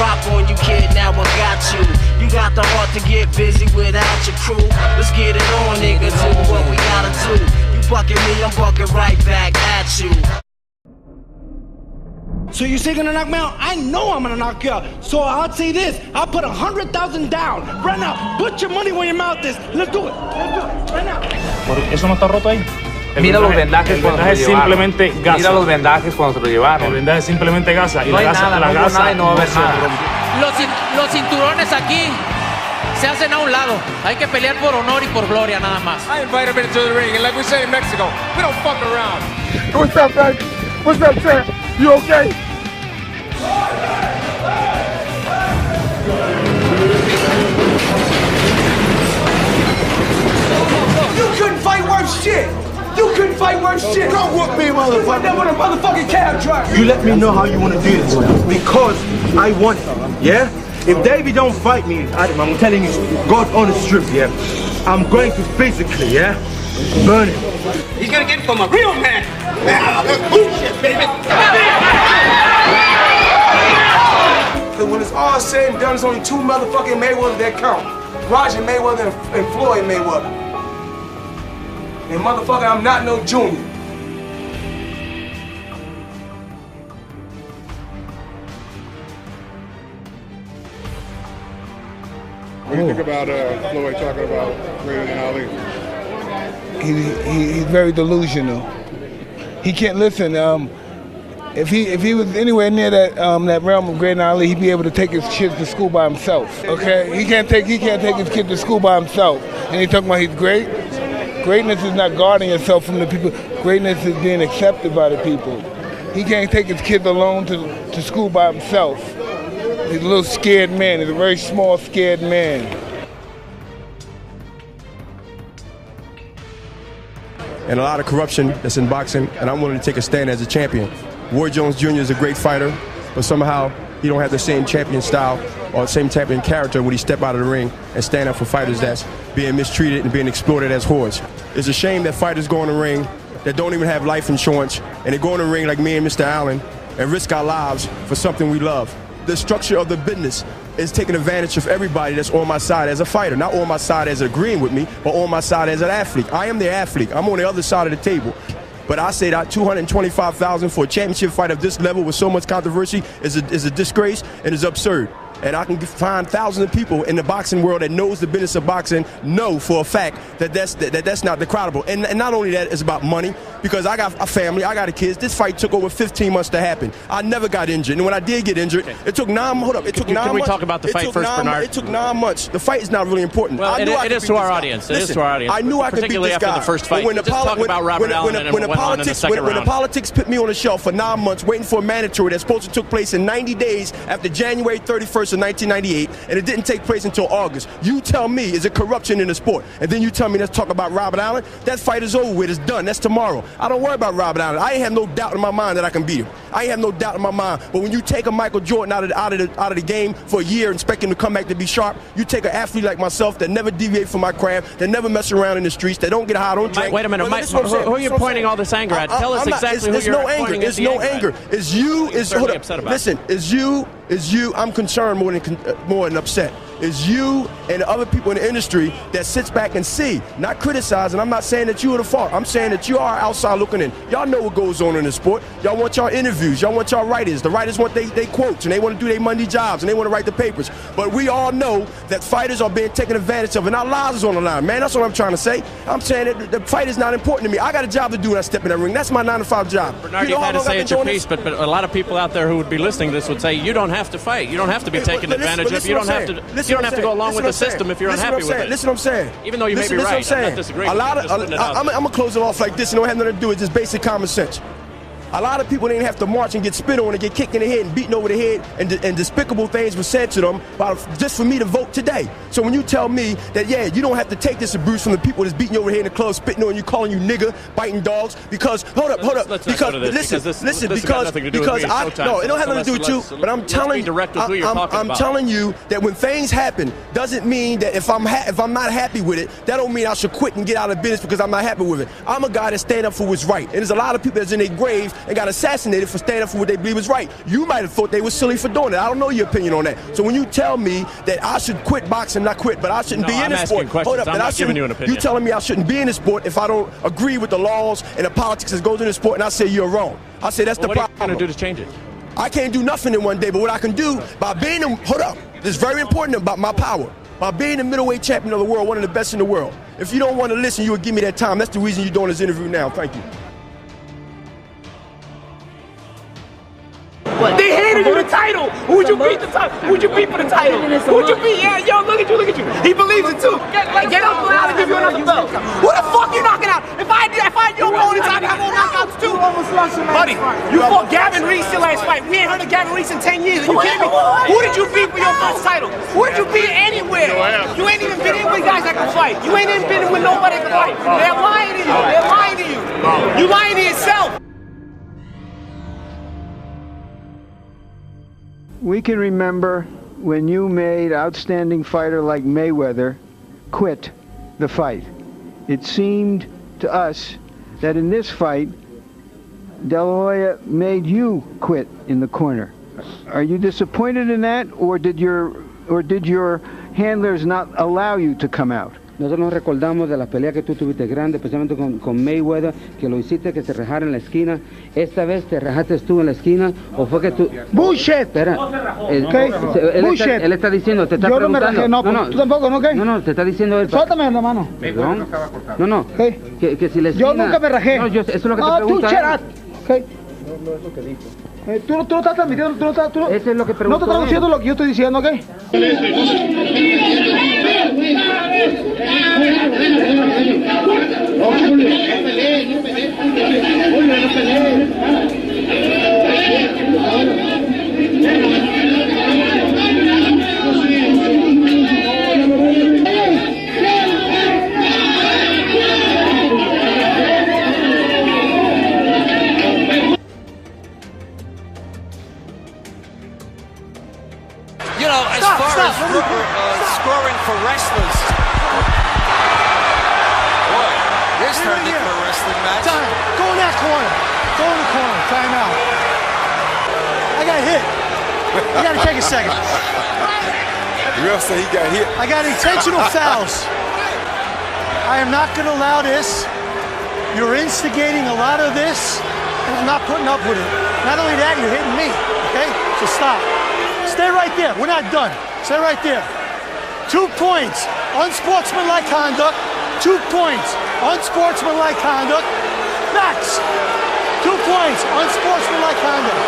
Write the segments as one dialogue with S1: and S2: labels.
S1: rock on you, kid, now I got you. You got the heart to get busy without your crew. Let's get it on, nigga, do what we gotta do. You bucking me, I'm bucking right back at you.
S2: So you say you're gonna knock me out? I know I'm gonna knock you out. So I'll say this, I'll put 100,000 down. Right now, put your money where your mouth is. Let's do it, right now.
S3: ¿Eso no está roto ahí?
S4: Mira los vendajes cuando se lo llevaron.
S3: Simplemente gasa.
S4: Mira los vendajes cuando se lo llevaron.
S3: El vendaje es simplemente gasa. Y
S4: no hay
S3: la gasa,
S4: nada,
S3: la
S4: no
S3: gasa,
S4: nada y no va a haber nada.
S5: Los cinturones aquí se hacen a un lado. Hay que pelear por honor y por gloria nada más.
S6: I invite him into the ring, and like we say in Mexico, we don't fuck around.
S7: What's up, man? What's up, champ? You okay?
S6: You couldn't fight worse shit. You couldn't fight worse shit.
S7: Don't whoop me, motherfucker.
S6: You went there with a motherfucking cab driver.
S7: You let me know how you want to do this because I want it, yeah? If Davey don't fight me, I'm telling you, God honest truth, yeah? I'm going to physically, yeah? Burn him.
S6: He's gonna get it from a real man. That's bullshit, baby. Cause when it's all said and done, there's only two motherfucking Mayweathers that count. Roger Mayweather and Floyd Mayweather. And motherfucker, I'm not no junior.
S8: What do you think about Floyd talking about greater than Ali?
S9: He's very delusional. He can't listen. If he was anywhere near that realm of greater than Ali, he'd be able to take his kids to school by himself. Okay, he can't take his kid to school by himself. And he's talking about he's great. Greatness is not guarding yourself from the people. Greatness is being accepted by the people. He can't take his kids alone to school by himself. He's a little scared man. He's a very small, scared man.
S10: And a lot of corruption that's in boxing, and I'm willing to take a stand as a champion. Roy Jones Jr. is a great fighter, but somehow he don't have the same champion style or the same champion character when he step out of the ring and stand up for fighters that's being mistreated and being exploited as whores. It's a shame that fighters go in the ring that don't even have life insurance, and they go in the ring like me and Mr. Allen and risk our lives for something we love. The structure of the business is taking advantage of everybody that's on my side as a fighter, not on my side as agreeing with me, but on my side as an athlete. I am the athlete. I'm on the other side of the table. But I say that $225,000 for a championship fight of this level with so much controversy is a disgrace and is absurd. And I can find thousands of people in the boxing world that knows the business of boxing know for a fact that that's not credible. And not only that, it's about money, because I got a family, I got a kids. This fight took over 15 months to happen. I never got injured, and when I did get injured, it took 9 months. Hold up, it took 9 months.
S5: Can we talk about the fight first, Bernard?
S10: It took 9 months. The fight is not really important.
S5: Well, it is to our audience. It is to our audience.
S10: I knew I could beat this guy.
S5: Particularly after the first fight.
S10: When the politics put me on the shelf for 9 months waiting for a mandatory that's supposed to took place in 90 days after January 31st of 1998, and it didn't take place until August. You tell me, is it corruption in the sport? And then you tell me, let's talk about Robert Allen. That fight is over with. It's done. That's tomorrow. I don't worry about Robert Allen. I ain't have no doubt in my mind that I can beat him. I ain't have no doubt in my mind. But when you take a Michael Jordan out of the game for a year and expect him to come back to be sharp, you take an athlete like myself that never deviate from my craft, that never mess around in the streets, that don't get high, don't drink.
S5: Wait a minute, Mike, who are you pointing all this anger at? Tell us exactly who you're pointing
S10: It's no anger. It's you. Listen, it's you. I'm concerned more than upset. It's you and the other people in the industry that sits back and see, not criticize. And I'm not saying that you are the fault. I'm saying that you are outside looking in. Y'all know what goes on in the sport. Y'all want y'all interviews. Y'all want y'all writers. The writers want they quotes, and they want to do their Monday jobs, and they want to write the papers. But we all know that fighters are being taken advantage of, and our lives is on the line, man. That's what I'm trying to say. I'm saying that the fight is not important to me. I got a job to do when I step in that ring. That's my 9-to-5 job.
S5: Bernard, you had to say it's your piece, but a lot of people out there who would be listening to this would say you don't have to fight. You don't have to be taken advantage of. You don't have to go along with the system if you're unhappy with it.
S10: Listen what I'm saying.
S5: Even though you may be right, I'm not disagreeing.
S10: I'm going to close it off like this. It don't have nothing to do with just basic common sense. A lot of people didn't have to march and get spit on and get kicked in the head and beaten over the head, and despicable things were said to them just for me to vote today. So when you tell me that, yeah, you don't have to take this abuse from the people that's beating you over here in the club, spitting on you, calling you nigga, biting dogs, because, hold up, because, listen, because no, it don't have nothing to do with you, but I'm telling you that when things happen, doesn't mean that if I'm not happy with it, that don't mean I should quit and get out of business because I'm not happy with it. I'm a guy that stand up for what's right. And there's a lot of people that's in their grave and got assassinated for standing up for what they believe is right. You might have thought they were silly for doing it. I don't know your opinion on that. So when you tell me that I should quit boxing, not quit, but I shouldn't be in this sport. Hold up, you telling me I shouldn't be in this sport if I don't agree with the laws and the politics that goes in the sport, and I say you're wrong. I say that's the problem.
S5: What are you going to do to change it?
S10: I can't do nothing in one day, but what I can do by being, hold up, this is very important about my power. By being the middleweight champion of the world, one of the best in the world. If you don't want to listen, you would give me that time. That's the reason you're doing this interview now. Thank you.
S11: What? They handed you the title. Who'd you beat the title? Who'd you beat for the title? Who'd you beat? Yeah, yo, look at you, look at you. He believes it too. Get up, I'll give you another belt. Who the fuck you knocking out? If I had your opponents, I'd have more knockouts too. Buddy, you fought Gavin Reese your last fight. We ain't heard of Gavin Reese in 10 years. Are you kidding me? Who did you beat for your first title? Who did you beat anywhere? You ain't even been in with guys that can fight. You ain't even been in with nobody that can fight. They're lying to you. They're lying to you. You lying to yourself.
S12: We can remember when you made outstanding fighter like Mayweather quit the fight. It seemed to us that in this fight, De La Hoya made you quit in the corner. Are you disappointed in that, or did your handlers not allow you to come out?
S13: Nosotros nos recordamos de la pelea que tú tuviste grande, especialmente con Mayweather, que lo hiciste que se rajara en la esquina. ¿Esta vez te rajaste tú en la esquina o fue que tú...?
S9: ¡Bullshit!
S13: Espera. Él está diciendo, te está
S9: yo
S13: preguntando...
S9: No me rajé, no, tú tampoco, ¿no? ¿Qué?
S13: No, te está diciendo él...
S9: Suéltame la mano.
S13: Perdón. No. Que si la esquina...
S9: Yo nunca me rajé.
S13: No, eso es lo que te pregunta.
S9: Tú, okay. No es lo que dijo. Tú no estás transmitiendo, eso
S13: es lo que preguntó.
S9: No estás traduciendo lo que yo estoy diciendo, ¿ok?
S1: You know, as far as scoring for wrestlers. Boy, this turned into a wrestling match.
S2: Time. Go in that corner. Go in the corner. Time out. I got hit. You got to take a second.
S6: The ref said he got hit.
S2: I got intentional fouls. I am not going to allow this. You're instigating a lot of this, and I'm not putting up with it. Not only that, you're hitting me. Okay? So stop. Stay right there. We're not done. Stay right there. 2 points. Unsportsmanlike conduct. 2 points. Unsportsmanlike conduct. Max. 2 points. Unsportsmanlike conduct.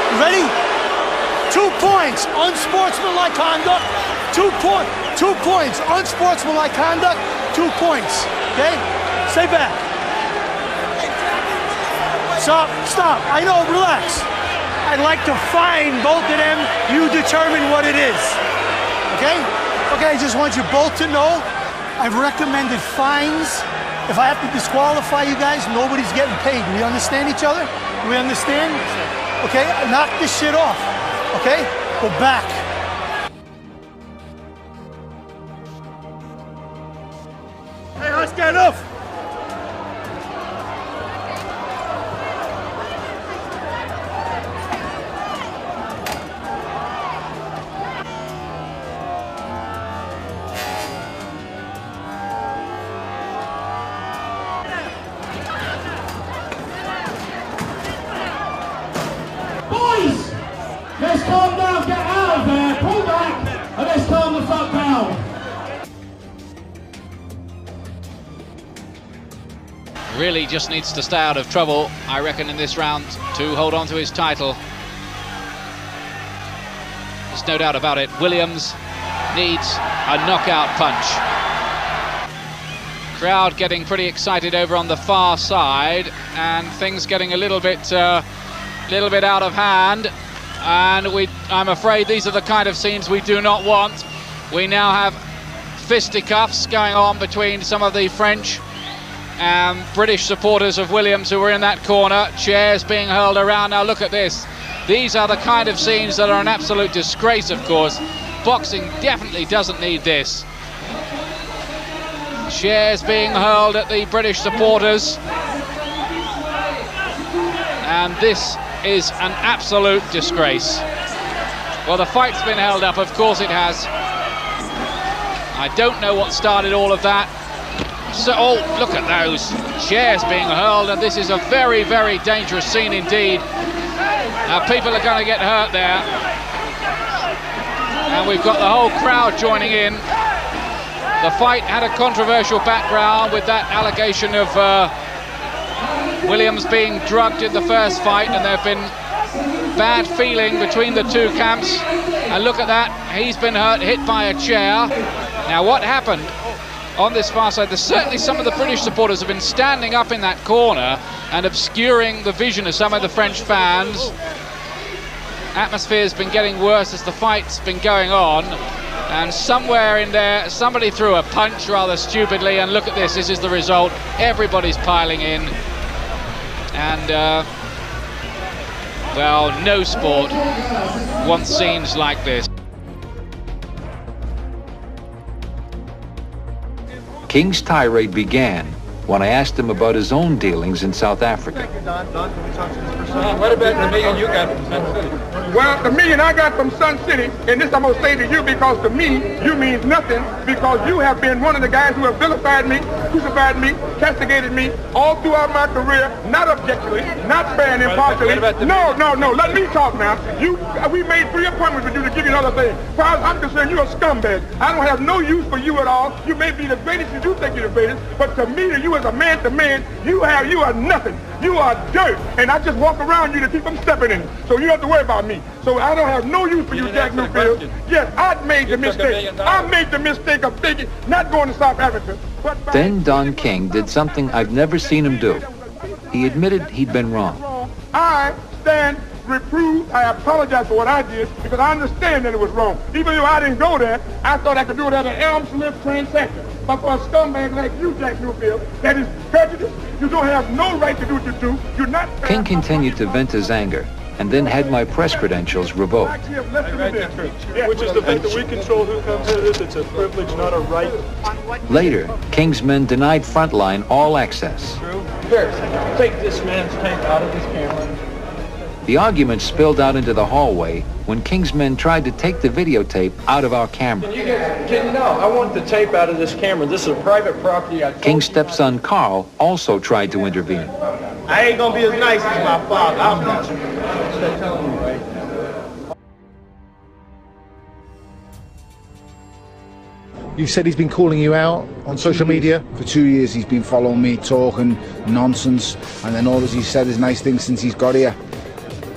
S2: You ready? 2 points. Unsportsmanlike conduct. 2 points. Unsportsmanlike conduct. 2 points. Okay? Stay back. Stop. I know, relax. I'd like to fine both of them. You determine what it is. Okay? Okay, I just want you both to know I've recommended fines. If I have to disqualify you guys, nobody's getting paid. We understand each other? We understand? Okay? Knock this shit off. Okay? Go back. Hey, let's get enough.
S14: Let's calm down, get out of there, pull back, and let's calm the fuck down.
S15: Really just needs to stay out of trouble, I reckon, in this round to hold on to his title. There's no doubt about it. Williams needs a knockout punch. Crowd getting pretty excited over on the far side, and things getting a little bit out of hand. and I'm afraid these are the kind of scenes we do not want. We now have fisticuffs going on between some of the French and British supporters of Williams who were in that corner. Chairs being hurled around. Now look at this. These are the kind of scenes that are an absolute disgrace, of course. Boxing definitely doesn't need this. Chairs being hurled at the British supporters. And this is an absolute disgrace. Well, the fight's been held up, of course it has. I don't know what started all of that. So, oh, look at those chairs being hurled, and this is a very, very dangerous scene indeed. Now, people are going to get hurt there. And we've got the whole crowd joining in. The fight had a controversial background with that allegation of Williams being drugged in the first fight, and there have been bad feeling between the two camps. And look at that, he's been hit by a chair. Now, what happened on this far side? There's certainly some of the British supporters have been standing up in that corner and obscuring the vision of some of the French fans. Atmosphere's been getting worse as the fight's been going on, and somewhere in there somebody threw a punch rather stupidly, and look at this, this is the result. Everybody's piling in, and well, no sport wants scenes like this.
S16: King's tirade began when I asked him about his own dealings in South Africa.
S6: What about the million you got from Sun City? Well, the million I got from Sun City, and this I'm going to say to you because to me, you means nothing, because you have been one of the guys who have vilified me, crucified me, castigated me all throughout my career, not objectively, not fair and impartially. No, let me talk now. We made 3 appointments with you to give you another thing. As far as I'm concerned, you're a scumbag. I don't have no use for you at all. You may be the greatest if you think you're the greatest, but to me, to you as a man to man, you are nothing. You are dirt, and I just walk around you to keep them stepping in. So you don't have to worry about me. So I don't have no use for you, Jack Newfield. Yes, I made the mistake. I made the mistake of thinking, not going to South Africa.
S16: Then Don King did something I've never seen him do. He admitted he'd been wrong.
S6: I stand reproved. I apologize for what I did because I understand that it was wrong. Even though I didn't go there, I thought I could do it at an arm's length transaction. But for a scumbag like you, Jack Newfield, that is prejudice. You don't have no right to do what you do. You're not.
S16: King continued to vent his anger and then had my press credentials revoked.
S17: Which is the fact that we control who comes to this. It's a privilege, not a right.
S16: Later, King's men denied Frontline all access.
S17: Here, take this man's tape out of his camera.
S16: The argument spilled out into the hallway when King's men tried to take the videotape out of our camera.
S17: No, I want the tape out of this camera. This is a private property.
S16: King's stepson Carl also tried to intervene.
S17: I ain't gonna be as nice as my father. I'm not. Telling you, right?
S18: You said he's been calling you out on social media?
S19: For 2 years he's been following me, talking nonsense, and then all he said is nice things since he's got here.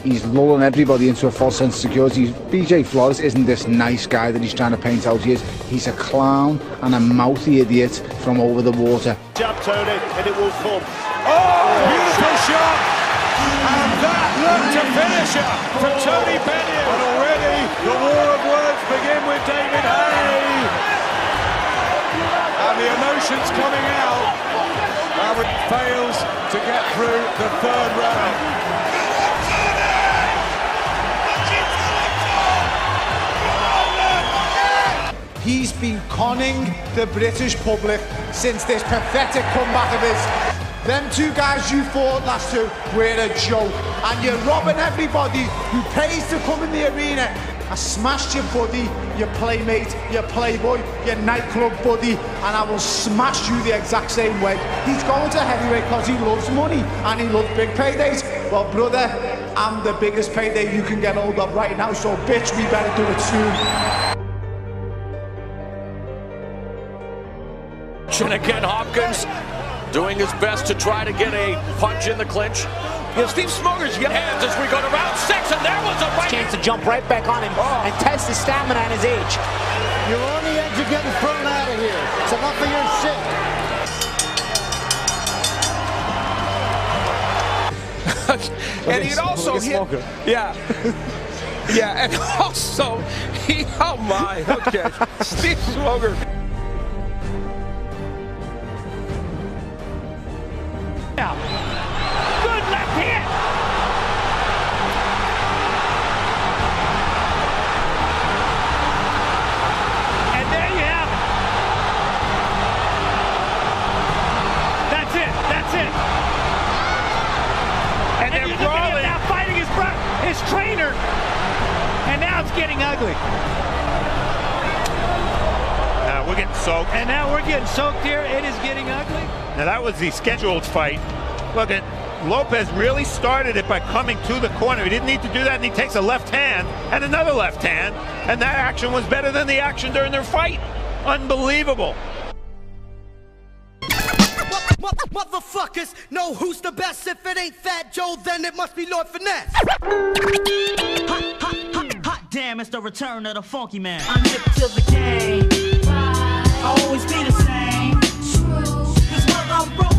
S19: He's lulling everybody into a false sense of security. BJ Flores isn't this nice guy that he's trying to paint out he is. He's a clown and a mouthy idiot from over the water.
S14: Jump, Tony, and it will come. Oh, beautiful shot! And that looked a finisher from Tony Bellew. And already the war of words begin with David Haye. And the emotions coming out. Howard fails to get through the 3rd round.
S20: He's been conning the British public since this pathetic comeback of his. Them 2 guys you fought last two were a joke, and you're robbing everybody who pays to come in the arena. I smashed your buddy, your playmate, your playboy, your nightclub buddy, and I will smash you the exact same way. He's going to heavyweight because he loves money and he loves big paydays. Well, brother, I'm the biggest payday you can get hold of right now, so bitch, we better do it soon.
S21: And again, Hopkins doing his best to try to get a punch in the clinch. Yeah, Steve Smoger's got hands as we go to round 6, and there was a right
S22: chance to jump right back on him and test his stamina and his age.
S2: You're on the edge of getting thrown out of here. It's enough of your shit.
S21: And he'd also hit. Yeah.
S3: Yeah, and also, oh my, okay, Steve Smoger.
S11: Good left hit. And there you have it. That's it. That's it. And they're brawling. Now fighting his trainer. And now it's getting ugly.
S4: Now we're getting soaked.
S11: And now we're getting soaked here. It is getting ugly.
S4: Now that was the scheduled fight. Look at Lopez really started it by coming to the corner. He didn't need to do that, and he takes a left hand and another left hand, and that action was better than the action during their fight. Unbelievable.
S23: Motherfuckers know who's the best. If it ain't Fat Joe, then it must be Lord Finesse.
S1: Hot damn, it's the return of the funky man. I'm hip to the game. I'll always be the same. Cause what I'm broke.